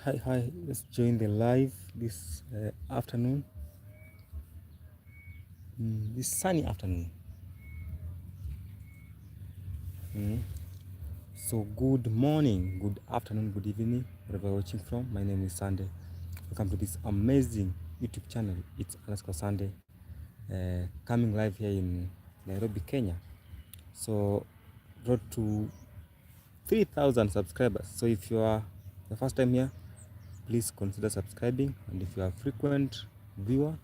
Hi, let's join the live this afternoon, this sunny afternoon. Mm. So, good morning, good afternoon, good evening, wherever you're watching from. My name is Sande. Welcome to this amazing YouTube channel. It's Sande, coming live here in Nairobi, Kenya. So, road to 3,000 subscribers. So, if you are the first time here, please consider subscribing. And if you are a frequent viewer,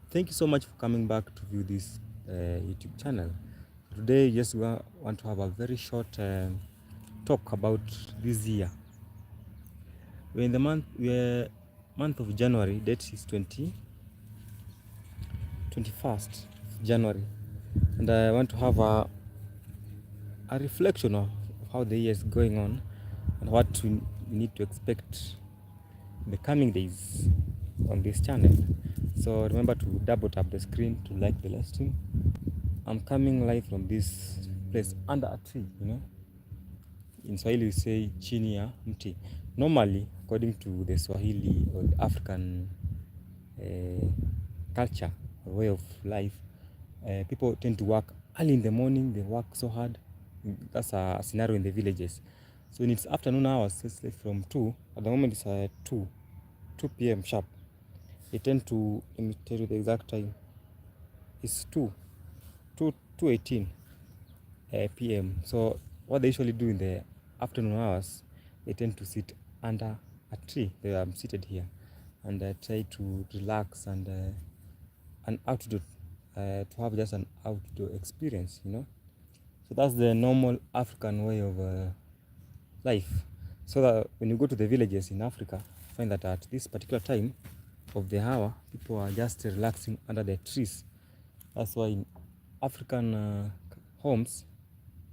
thank you so much for coming back to view this YouTube channel. Today, just want to have a very short talk about this year. We're in the month of January. Date is 21st January, and I want to have a reflection of how the year is going on and what we need to expect in the coming days on this channel. So remember to double tap the screen to like the live stream. I'm coming live from this place under a tree, In Swahili we say chini ya mti. Normally, according to the Swahili or the African uh, culture or way of life, people tend to work early in the morning. They work so hard. That's a scenario in the villages. So in its afternoon hours, it's like from 2. At the moment it's 2 p.m. sharp. They tend to, let me tell you the exact time. It's 2:18 p.m. So what they usually do in the afternoon hours, they tend to sit under a tree. They are seated here, and try to relax and an outdoor to have just an outdoor experience. So that's the normal African way of life. So that when you go to the villages in Africa, you find that at this particular time of the hour, people are just relaxing under the trees. That's why in African homes,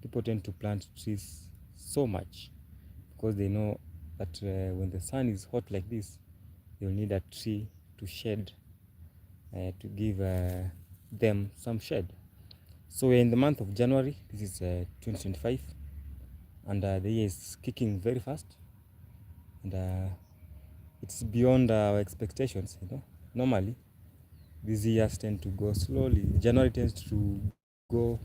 people tend to plant trees so much because they know that when the sun is hot like this, you'll need a tree to shade, to give them some shade. So we're in the month of January. This is 2025, and the year is kicking very fast, and it's beyond our expectations. Normally these years tend to go slowly. January tends to go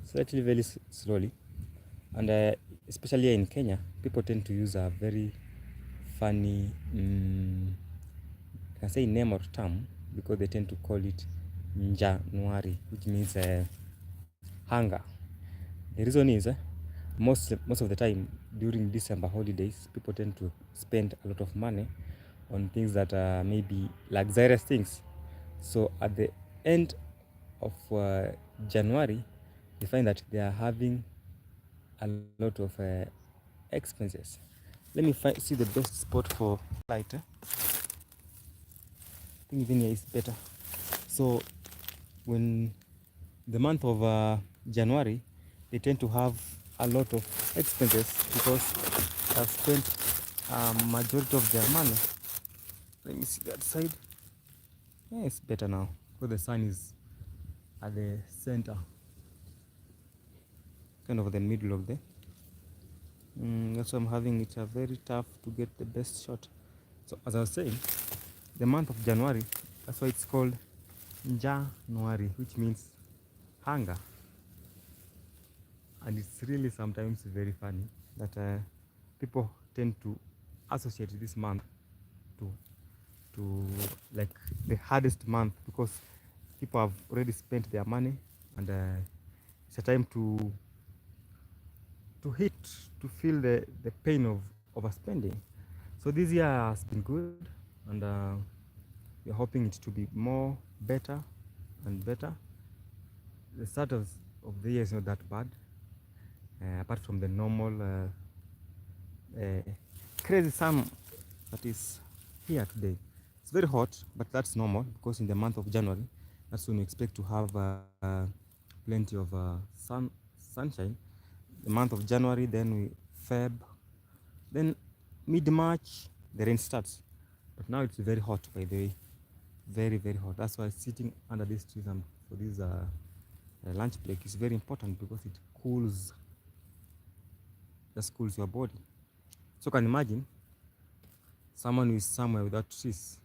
slightly very slowly, and especially here in Kenya, people tend to use a very funny, I can say name or term, because they tend to call it January, which means hunger. The reason is most of the time during December holidays, people tend to spend a lot of money on things that are maybe luxurious things. So at the end of January, they find that they are having a lot of expenses. Let me see the best spot for light. I think even here is better. So when the month of January, they tend to have a lot of expenses because they have spent a majority of their money. Let me see that side. Yeah, it's better now because the sun is at the center, kind of the middle of the. That's why I'm having it very tough to get the best shot. So as I was saying, the month of January, that's why it's called January, which means hunger. And it's really sometimes very funny that people tend to associate this month to to like the hardest month because people have already spent their money, and it's a time to hit, to feel the pain of overspending. So this year has been good, and we're hoping it to be more better and better. The start of the year is not that bad, apart from the normal crazy sun that is here today. It's very hot, but that's normal because in the month of January, that's when we expect to have plenty of sunshine. The month of January, then Feb, then mid-March, the rain starts. But now it's very hot, by the way, very hot. That's why sitting under these trees and for this lunch break is very important because it just cools your body. So you can imagine someone who is somewhere without trees,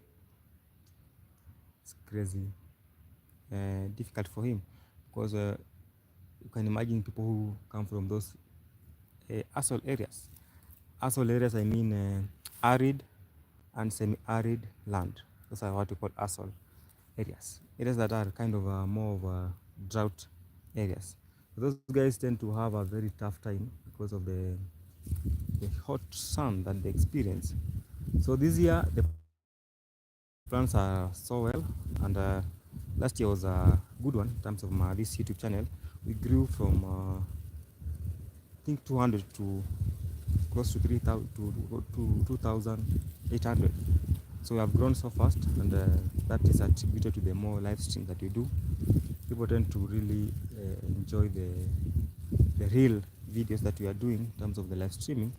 it's crazy difficult for him, because you can imagine people who come from those asshole areas. Asshole areas, I mean arid and semi-arid land. Those are what we call asshole areas. Areas that are kind of more of drought areas. Those guys tend to have a very tough time because of the hot sun that they experience. So this year the plants are so well, and last year was a good one in terms of this YouTube channel. We grew from I think 200 to close to 3,000 to 2,800. So we have grown so fast, and that is attributed to the more live streams that we do. People tend to really enjoy the real videos that we are doing in terms of the live streaming,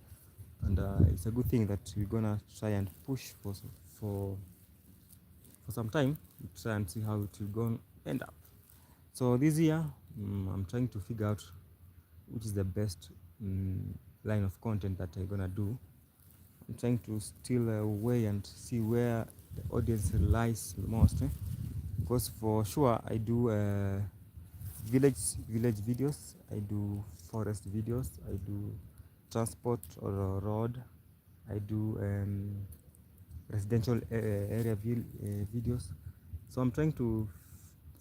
and it's a good thing that we're gonna try and push for for some time, try and see how it will go end up. So this year, I'm trying to figure out which is the best line of content that I'm gonna do. I'm trying to still weigh and see where the audience relies most. Because for sure I do village videos, I do forest videos, I do transport or road, I do residential area videos. So I'm trying to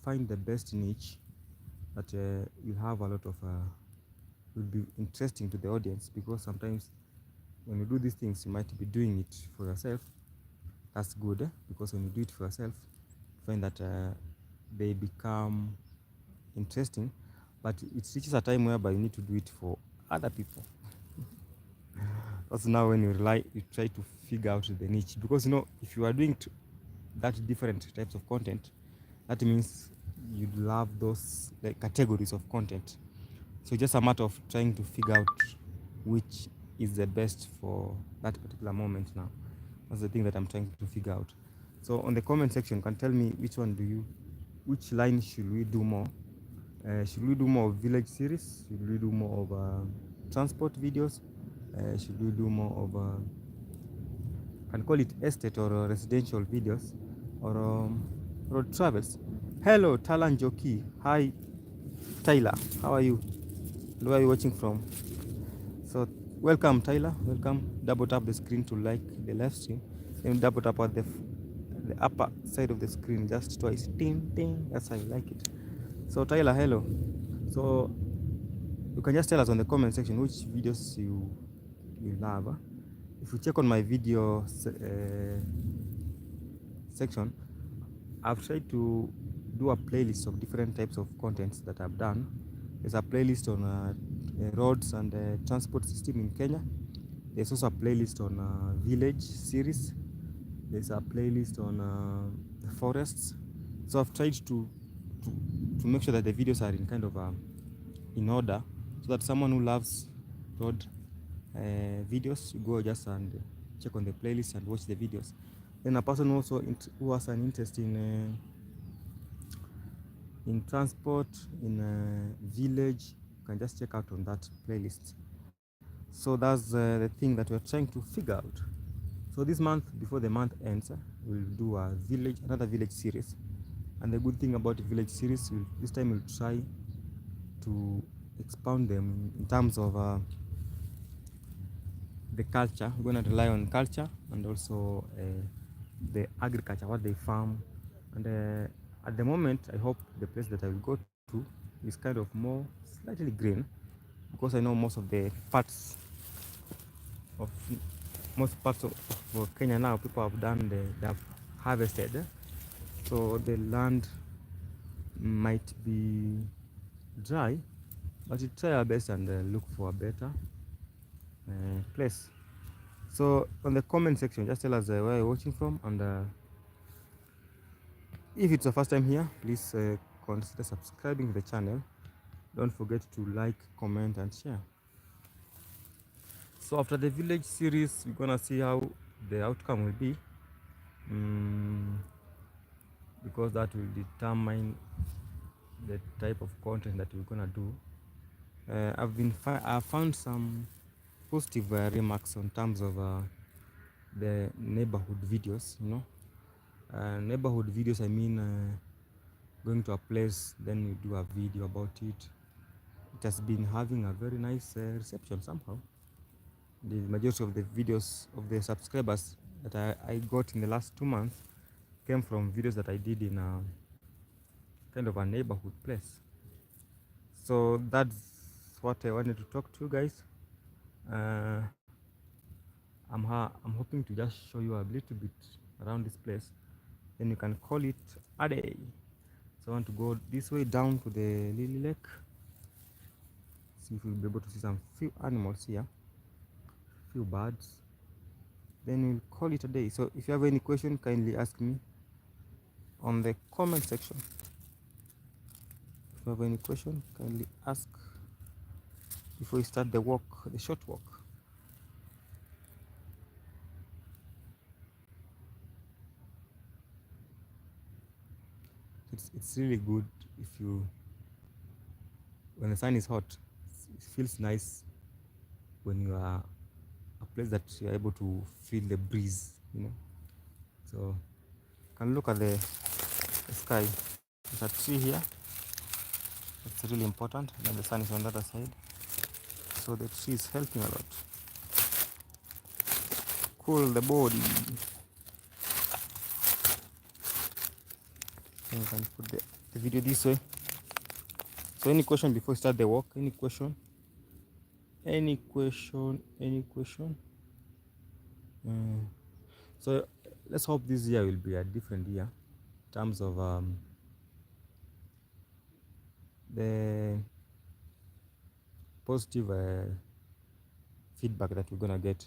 find the best niche that will have a lot of will be interesting to the audience, because sometimes when you do these things you might be doing it for yourself. That's good, because when you do it for yourself you find that they become interesting, but it reaches a time whereby you need to do it for other people. That's now when you try to figure out the niche, because if you are doing that different types of content, that means you'd love those like categories of content. So it's just a matter of trying to figure out which is the best for that particular moment now. That's the thing that I'm trying to figure out. So on the comment section, you can tell me which line should we do more. Should we do more of village series? Should we do more of transport videos? Should we do more of can call it estate or residential videos, or road travels? Hello, Talan Joki. Hi, Tyler. How are you? And where are you watching from? So welcome, Tyler. Welcome. Double tap the screen to like the live stream. Then double tap at the upper side of the screen just twice. Ding, ding. That's how you like it. So Tyler, hello. So you can just tell us on the comment section which videos you love. If you check on my video section, I've tried to do a playlist of different types of contents that I've done. There's a playlist on roads and transport system in Kenya. There's also a playlist on village series. There's a playlist on the forests. So I've tried to make sure that the videos are in kind of in order, so that someone who loves road videos, you go just and check on the playlist and watch the videos. Then a person also who has an interest in transport, in village, you can just check out on that playlist. So that's the thing that we're trying to figure out. So this month, before the month ends, we'll do another village series. And the good thing about the village series, this time we'll try to expound them in terms of the culture. We're going to rely on culture and also the agriculture, what they farm. And at the moment, I hope the place that I will go to is kind of more slightly green, because I know most of the parts of Kenya now, people have they have harvested, so the land might be dry, but we try our best and look for a better place. So on the comment section, just tell us where you're watching from, and if it's your first time here, please consider subscribing to the channel. Don't forget to like, comment and share. So after the village series, we're gonna see how the outcome will be, because that will determine the type of content that we're gonna do. I've found some positive remarks in terms of the neighborhood videos, you know. Neighborhood videos, I mean, going to a place, then you do a video about it. It has been having a very nice reception somehow. The majority of the videos of the subscribers that I got in the last 2 months came from videos that I did in a kind of a neighborhood place. So that's what I wanted to talk to you guys. uh, I'm hoping to just show you a little bit around this place, then you can call it a day. So I want to go this way down to the Lily Lake, see if we'll be able to see some few animals here, few birds, then we'll call it a day. So if you have any question, kindly ask me on the comment section. If you have any question, kindly ask before you start the walk, the short walk. It's really good if you, when the sun is hot, it feels nice when you are a place that you're able to feel the breeze, you know. So you can look at the sky. There's a tree here. It's really important. And then the sun is on the other side. So the tree is helping a lot. Cool the body. And you can put the video this way. So any question before you start the walk? Any question? Any question? Any question? So let's hope this year will be a different year in terms of the positive feedback that we're gonna get,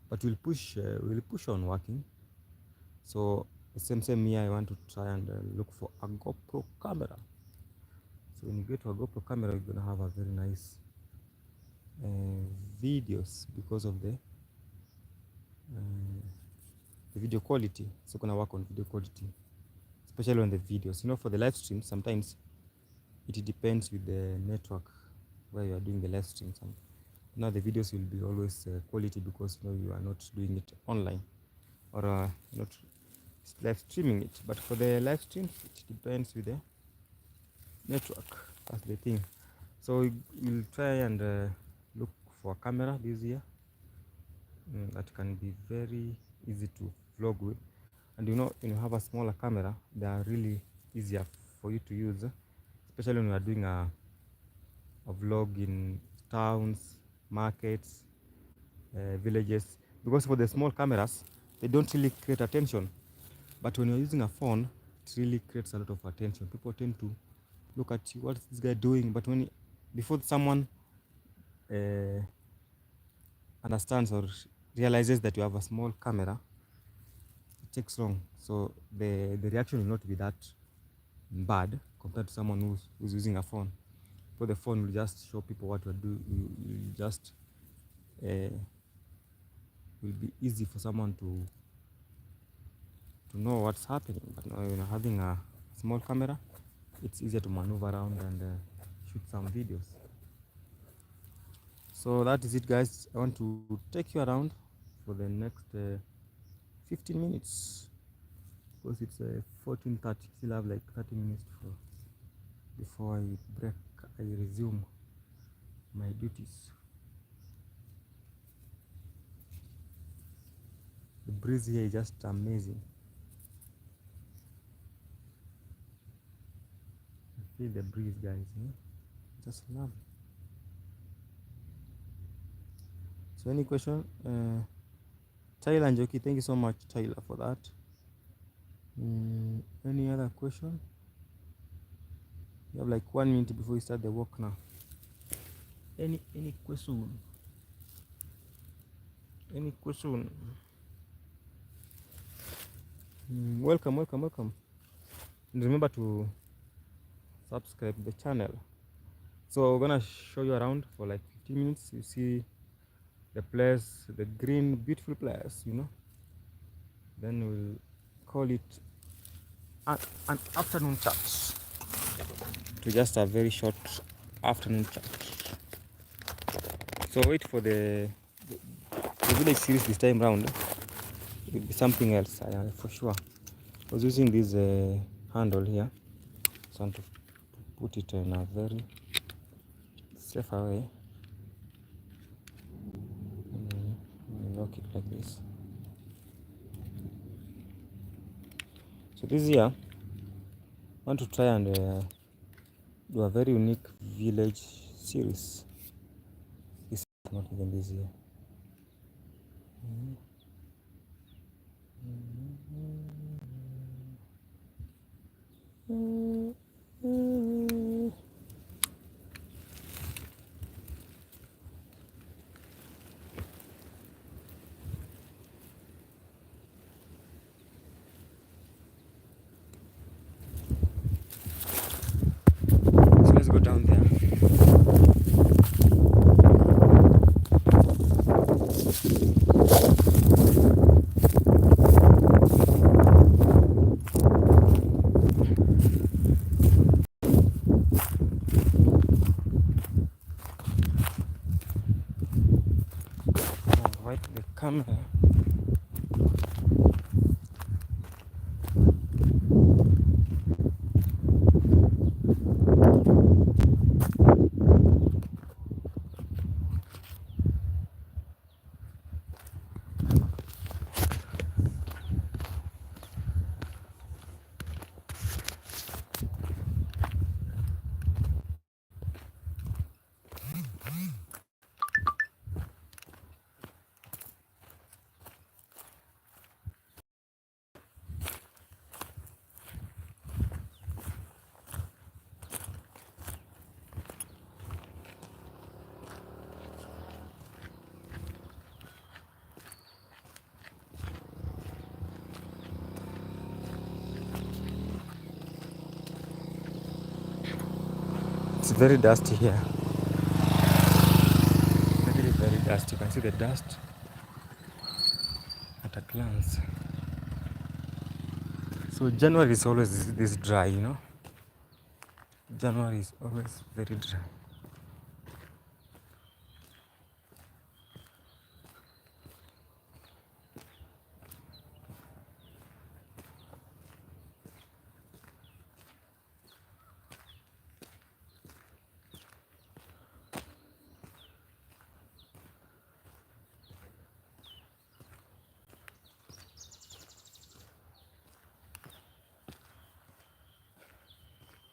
but we'll push on working. So the same year I want to try and look for a GoPro camera. So when you get to a GoPro camera, you're gonna have a very nice videos because of the video quality. So gonna work on video quality, especially on the videos. You know, for the live stream, sometimes it depends with the network where you are doing the live stream. Now the videos will be always quality because you know you are not doing it online or not live streaming it. But for the live streams, it depends with the network. That's the thing. So we'll try and look for a camera this year that can be very easy to vlog with. And you know, when you have a smaller camera, they are really easier for you to use, especially when you are doing a vlog in towns, markets, villages. Because for the small cameras, they don't really create attention. But when you're using a phone, it really creates a lot of attention. People tend to look at you, what's this guy doing? But before someone understands or realizes that you have a small camera, it takes long. So the reaction will not be that bad compared to someone who's using a phone. For the phone will just show people what to do. You just will be easy for someone to know what's happening. But now, you know, having a small camera, it's easier to maneuver around and shoot some videos. So that is it, guys. I want to take you around for the next 15 minutes because it's 14:30. Still have like 30 minutes before I break. I resume my duties. The breeze here is just amazing. Feel the breeze, guys. Just love. So any question? Tyler and Joki, thank you so much, Tyler, for that. Any other question? You have like 1 minute before you start the walk now. Any question? Any question? Welcome. And remember to subscribe the channel. So we're gonna show you around for like 15 minutes. You see the place, the green, beautiful place, you know. Then we'll call it an afternoon chat. To just a very short afternoon chat. So wait for the village series this time round. it will be something else for sure. I was using this handle here, so I want to put it in a very safe way. Lock it like this. So this year I want to try and do a very unique village series. This is not even this year. So let's go down there. Avoid the camera. It's very dusty here. Very, very dusty. You can see the dust at a glance. So January is always this dry, you know. January is always very dry.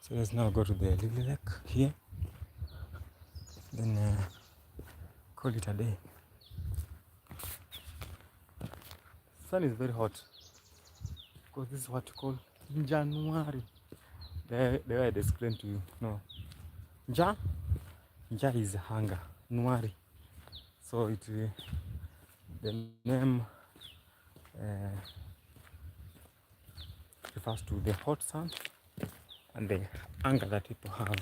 So let's now go to the Lily Lake here, then call it a day. Sun is very hot because this is what you call January. The way I explained to you, no, Ja is hunger, Nuari. So it the name refers to the hot sun and the anger that people have.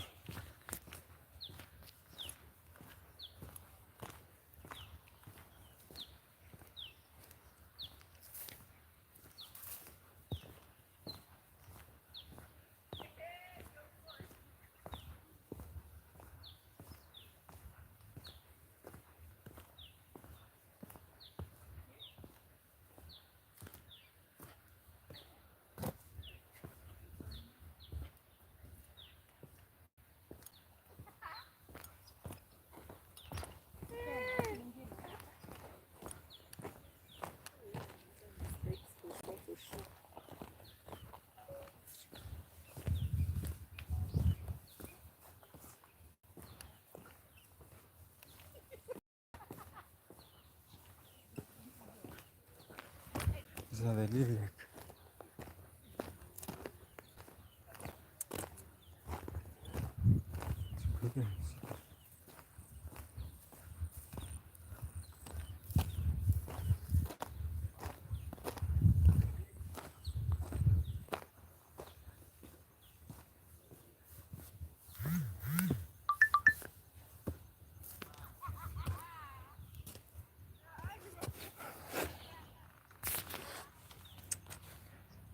These are the Lily Lake.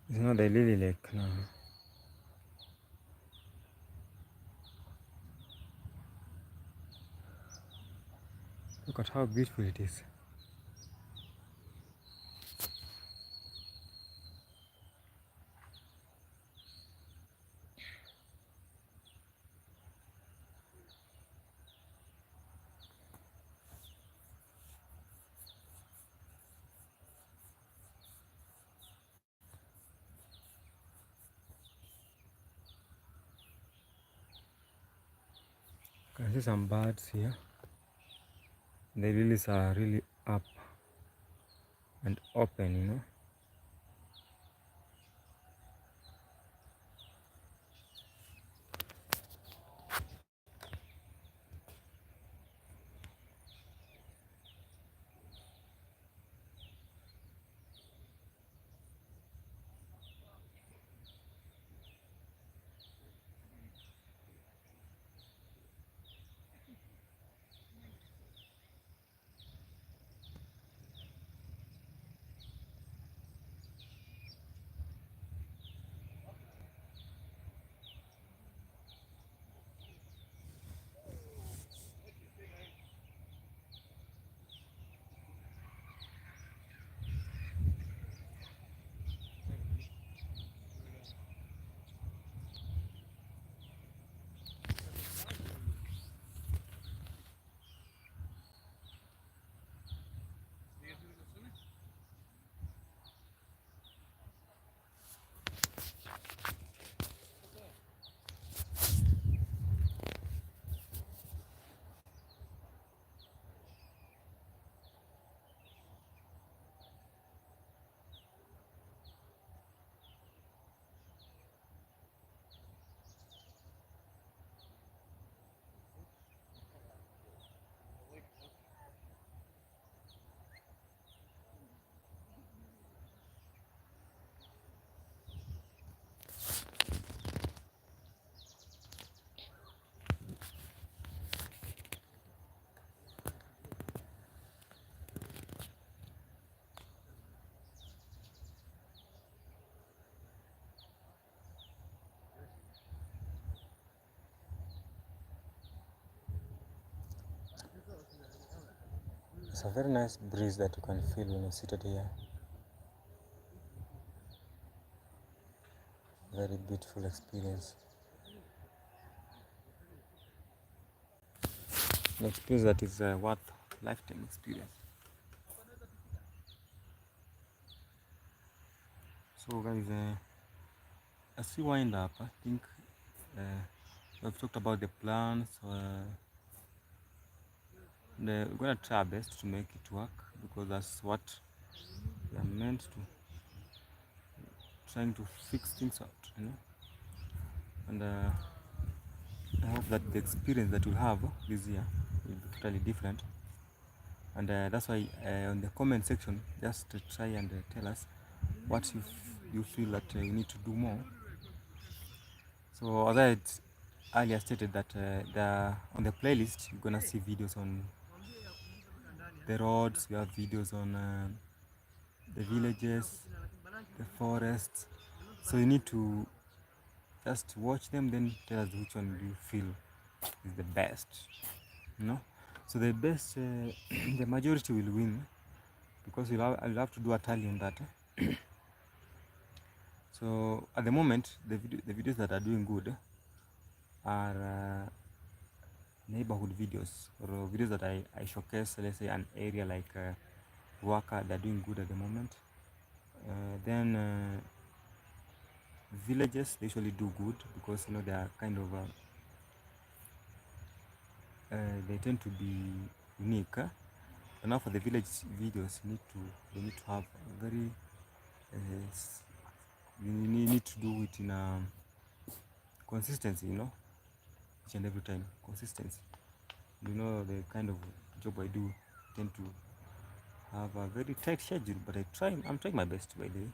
It's not the Lily Lake now. Look at how beautiful it is. Can see some birds here. The lilies are really up and open, you know. It's a very nice breeze that you can feel when you're seated here. Very beautiful experience. An experience that is worth lifetime experience. So guys, as we wind up, I think we've talked about the plans. We're gonna try our best to make it work because that's what we are meant to. Trying to fix things out, you know. And I hope that the experience that we'll have this year will be totally different. And that's why on the comment section, just try and tell us what you feel that you need to do more. So as I had earlier stated that on the playlist you're gonna see videos on the roads, we have videos on the villages, the forests. So you need to just watch them, then tell us which one do you feel is the best, you know. So the best, the majority will win because I'll have to do a tally on that. So at the moment, the videos that are doing good are neighborhood videos or videos that I showcase, let's say an area like Waka, they're doing good at the moment. Then villages, they usually do good because you know they are kind of they tend to be unique. And now for the village videos, they need to have a very you need to do it in a consistency, you know, each and every time. Consistency. You know, the kind of job I do tend to have a very tight schedule, but I'm trying my best, by the way.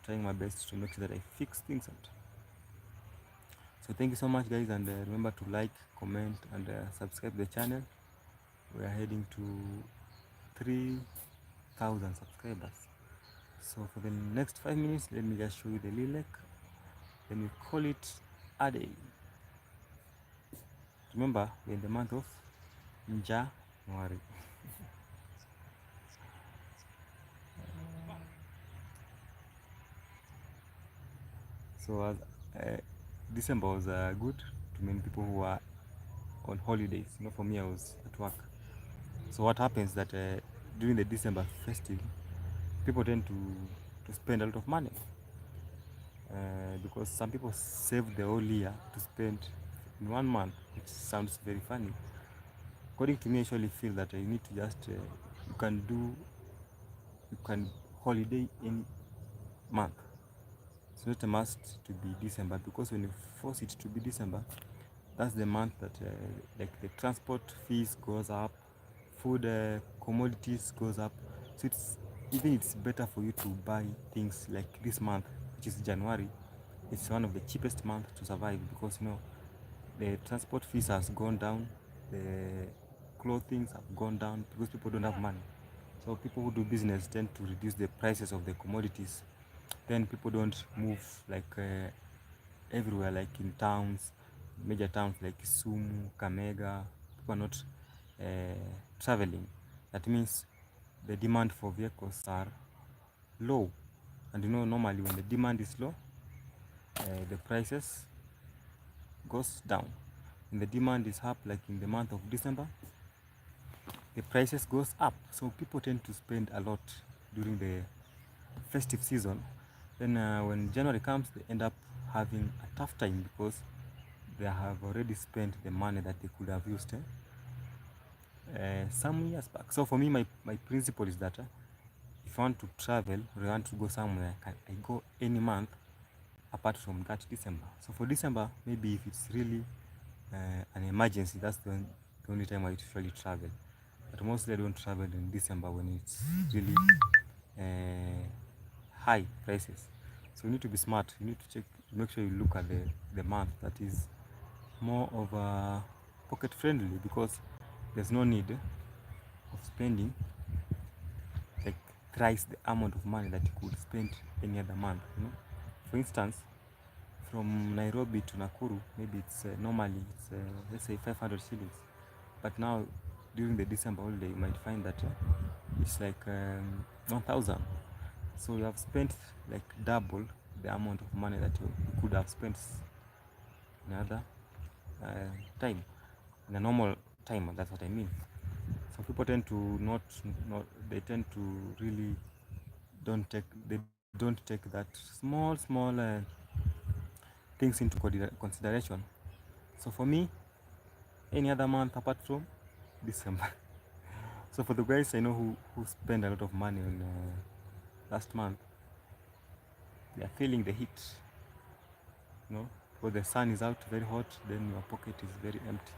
Trying my best to make sure that I fix things out. So thank you so much, guys, and remember to like, comment, and subscribe the channel. We are heading to 3,000 subscribers. So for the next 5 minutes, let me just show you the lilac. Then we call it a day. Remember, we're in the month of January. So as December was good to many people who are on holidays. You know, for me, I was at work. So what happens that during the December festive, people tend to spend a lot of money because some people save the whole year to spend in 1 month, which sounds very funny. According to me, I usually feel that you need to just you can holiday any month. It's not a must to be December, because when you force it to be December, that's the month that like the transport fees goes up, food commodities goes up. So it's better for you to buy things like this month, which is January. It's one of the cheapest months to survive, because the transport fees has gone down, the clothing have gone down, because people don't have money. So people who do business tend to reduce the prices of the commodities. Then people don't move like everywhere, like in towns, major towns like Kisumu, Kamega. People are not traveling. That means the demand for vehicles are low, and normally when the demand is low, the prices goes down. When the demand is up, like in the month of December, the prices goes up. So people tend to spend a lot during the festive season. Then when January comes, they end up having a tough time, because they have already spent the money that they could have used some years back. So for me, my principle is that if I want to travel or I want to go somewhere, I go any month apart from that December. So for December, maybe if it's really an emergency, that's the only time I usually travel. But mostly I don't travel in December when it's really high prices. So you need to be smart. You need to check, make sure you look at the month that is more of a pocket friendly, because there's no need of spending like thrice the amount of money that you could spend any other month. For instance, from Nairobi to Nakuru, maybe it's normally it's let's say 500 shillings, but now during the December holiday you might find that it's like 1000. So you have spent like double the amount of money that you could have spent another time, in a normal time. That's what I mean. So people tend to not they tend to really don't take that small things into consideration. So for me, any other month apart from December. So for the guys I know who spend a lot of money on last month, they are feeling the heat, because the sun is out very hot, then your pocket is very empty.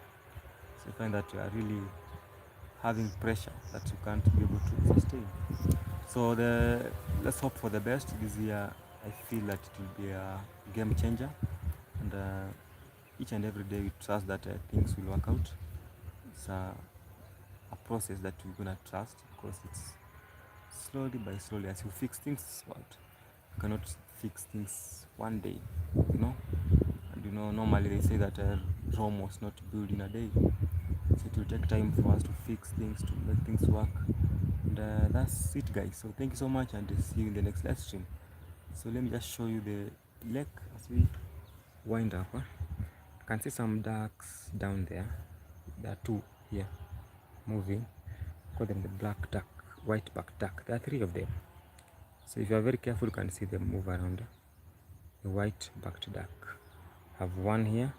So you find that you are really having pressure that you can't be able to sustain. So let's hope for the best this year. I feel that it will be a game changer, and each and every day we trust that things will work out. It's a process that we're gonna trust, because it's slowly by slowly as you fix things out. You cannot fix things one day, and normally they say that Rome was not built in a day. So it will take time for us to fix things, to make things work. And that's it, guys. So thank you so much, and see you in the next live stream. So let me just show you the lake as we wind up. You can see some ducks down there. There are two here moving. Call them the black duck, white back duck. There are three of them. So if you are very careful, you can see them move around. The white backed duck. I have one here.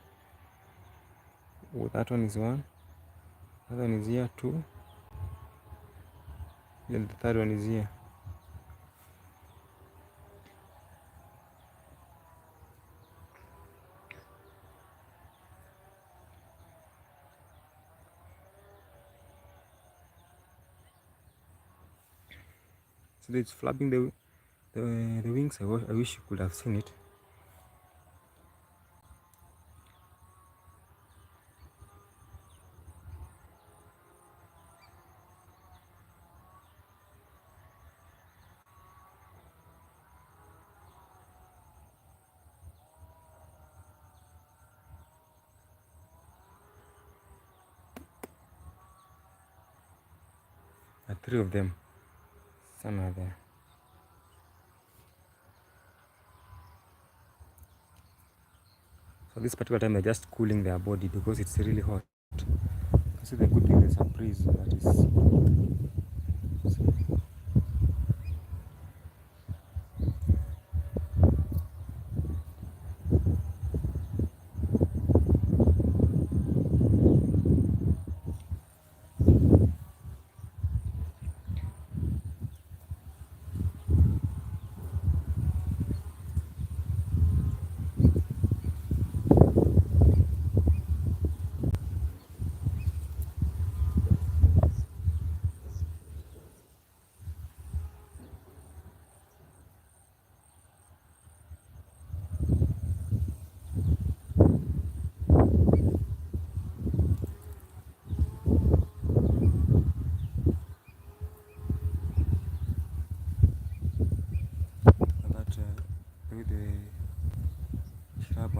Oh, that one is one. That one is here too. Then the third one is here. So it's flapping the wings. I wish you could have seen it. Three of them. Some are there. So this particular time they're just cooling their body because it's really hot. See, the good thing is a breeze that is.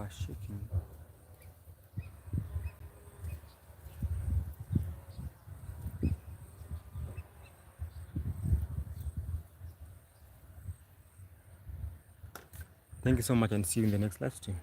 are shaking. Thank you so much and see you in the next live stream.